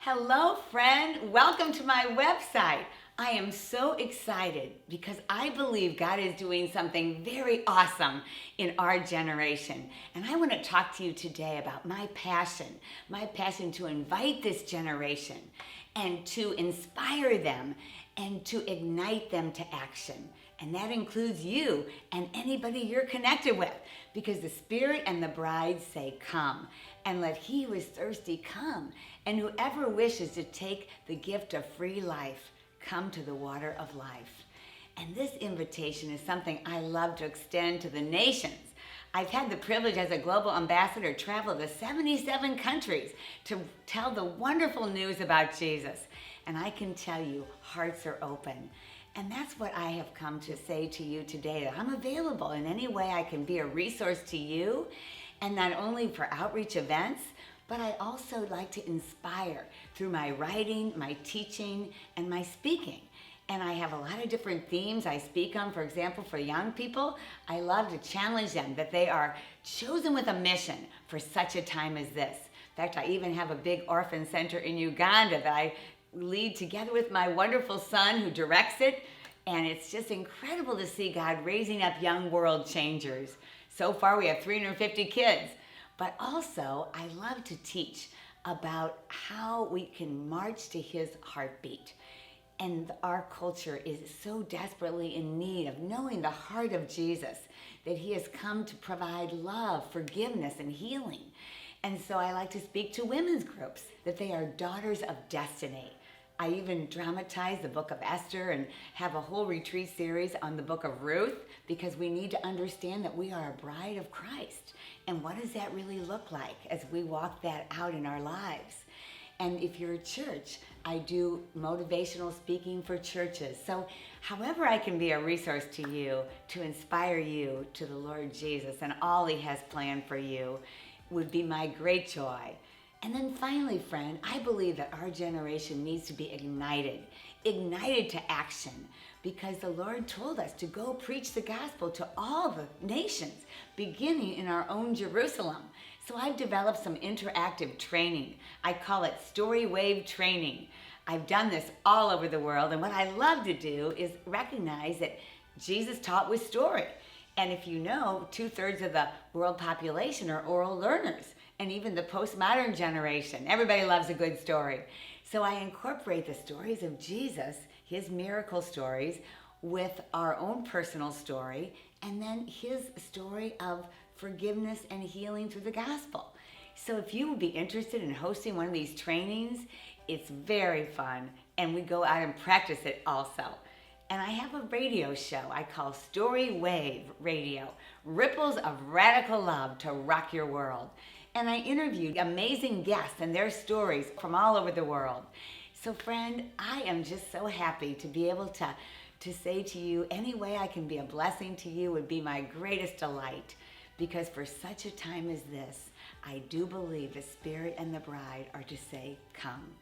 Hello, friend. Welcome to my website. I am so excited because I believe God is doing something very awesome in our generation. And I want to talk to you today about my passion to invite this generation and to inspire them and to ignite them to action. And that includes you and anybody you're connected with, because the Spirit and the bride say, "Come, and let he who is thirsty come. And whoever wishes to take the gift of free life, come to the water of life." And this invitation is something I love to extend to the nations. I've had the privilege as a global ambassador travel to 77 countries to tell the wonderful news about Jesus. And I can tell you, hearts are open. And that's what I have come to say to you today, that I'm available in any way I can be a resource to you, and not only for outreach events, but I also like to inspire through my writing, my teaching, and my speaking. And I have a lot of different themes I speak on. For example, for young people, I love to challenge them that they are chosen with a mission for such a time as this. In fact, I even have a big orphan center in Uganda that I lead together with my wonderful son who directs it. And it's just incredible to see God raising up young world changers. So far, we have 350 kids. But also, I love to teach about how we can march to his heartbeat. And our culture is so desperately in need of knowing the heart of Jesus, that he has come to provide love, forgiveness, and healing. And so I like to speak to women's groups, that they are daughters of destiny. I even dramatize the book of Esther and have a whole retreat series on the book of Ruth, because we need to understand that we are a bride of Christ. And what does that really look like as we walk that out in our lives? And if you're a church, I do motivational speaking for churches. So however I can be a resource to you, to inspire you to the Lord Jesus and all he has planned for you, would be my great joy. And then finally, friend, I believe that our generation needs to be ignited to action, because the Lord told us to go preach the gospel to all the nations, beginning in our own Jerusalem. So I've developed some interactive training. I call it Story Wave Training. I've done this all over the world, and what I love to do is recognize that Jesus taught with story. And if you know, 2/3 of the world population are oral learners, and even the postmodern generation. Everybody loves a good story. So I incorporate the stories of Jesus, his miracle stories, with our own personal story, and then his story of forgiveness and healing through the gospel. So if you would be interested in hosting one of these trainings, it's very fun, and we go out and practice it also. And I have a radio show I call Story Wave Radio, Ripples of Radical Love to Rock Your World. And I interviewed amazing guests and their stories from all over the world. So friend, I am just so happy to be able to say to you, any way I can be a blessing to you would be my greatest delight. Because for such a time as this, I do believe the Spirit and the bride are to say, "Come."